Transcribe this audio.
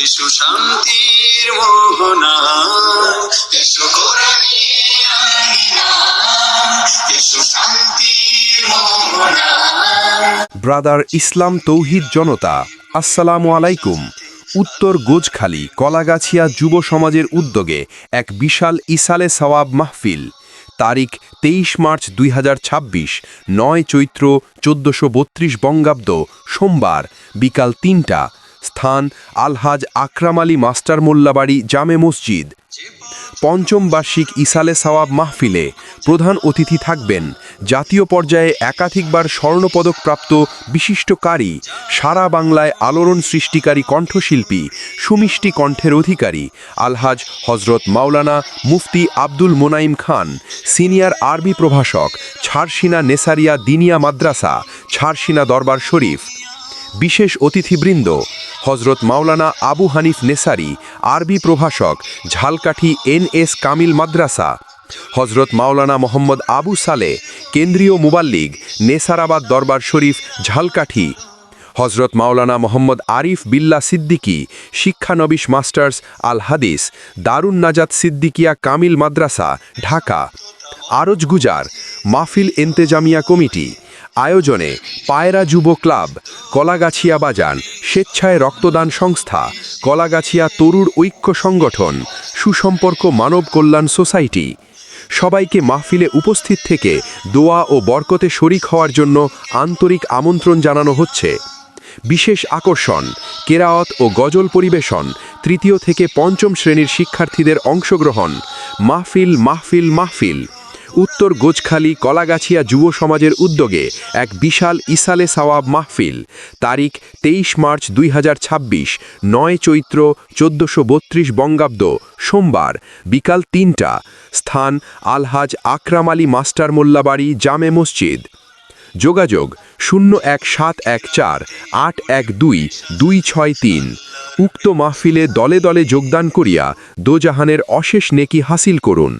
এসো শান্তির মোহনায়, এসো কোরআনের আঙিনায়, এসো শান্তির মোহনায়। ব্রাদার ইসলাম তৌহিদ জনতা, আসসালামু আলাইকুম। উত্তর গোজখালী কলাগাছিয়া যুব সমাজের উদ্যোগে এক বিশাল ইসালে সওয়াব মাহফিল। তারিখ 23 মার্চ 2026, 9 চৈত্র 1432 বঙ্গাব্দ, সোমবার, বিকাল 3টা। স্থান আলহাজ আকরাম আলী মাস্টার মোল্লাবাড়ি জামে মসজিদ। পঞ্চম বার্ষিক ইসালে সওয়াব মাহফিলে প্রধান অতিথি থাকবেন জাতীয় পর্যায়ে একাধিকবার স্বর্ণপদকপ্রাপ্ত বিশিষ্ট কারি, সারা বাংলায় আলোড়ন সৃষ্টিকারী কণ্ঠশিল্পী, সুমিষ্টি কণ্ঠের অধিকারী আলহাজ হজরত মাওলানা মুফতি আব্দুল মোনাইম খান, সিনিয়র আরবি প্রভাষক, ছারসিনা নেসারিয়া দিনিয়া মাদ্রাসা, ছারসিনা দরবার শরীফ। বিশেষ অতিথিবৃন্দ হজরত মাওলানা আবু হানিফ নেসারি, আরবি প্রভাষক, ঝালকাঠি NS কামিল মাদ্রাসা, হজরত মাওলানা মোহাম্মদ আবু সালে, কেন্দ্রীয় মুবাল্লিগ, নেসারাবাদ দরবার শরীফ, ঝালকাঠি, হজরত মাওলানা মোহাম্মদ আরিফ বিল্লা সিদ্দিকী, শিক্ষানবিশ মাস্টার্স আল হাদিস, দারুন নাজাত সিদ্দিকিয়া কামিল মাদ্রাসা, ঢাকা। আরজ গুজার মাহফিল এন্তেজামিয়া কমিটি। আয়োজনে পায়রা যুব ক্লাব, কলাগাছিয়া বাজান, স্বেচ্ছায় রক্তদান সংস্থা, কলাগাছিয়া তরুর ঐক্য সংগঠন, সুসম্পর্ক মানব কল্যাণ সোসাইটি। সবাইকে মাহফিলে উপস্থিত থেকে দোয়া ও বরকতে শরিক হওয়ার জন্য আন্তরিক আমন্ত্রণ জানানো হচ্ছে। বিশেষ আকর্ষণ কেরাওয়াত ও গজল পরিবেশন, তৃতীয় থেকে পঞ্চম শ্রেণীর শিক্ষার্থীদের অংশগ্রহণ। মাহফিল মাহফিল মাহফিল। উত্তর গোজখালী কলাগাছিয়া যুব সমাজের উদ্যোগে এক বিশাল ইসালে সওয়াব মাহফিল। তারিখ 23 মার্চ 2026, 9 চৈত্র 1432 বঙ্গাব্দ, সোমবার, বিকাল 3টা। স্থান আলহাজ আকরাম আলী মাস্টার মোল্লাবাড়ি জামে মসজিদ। যোগাযোগ 01714812263। উক্ত মাহফিলে দলে দলে যোগদান করিয়া দোজাহানের অশেষ নেকি হাসিল করুন।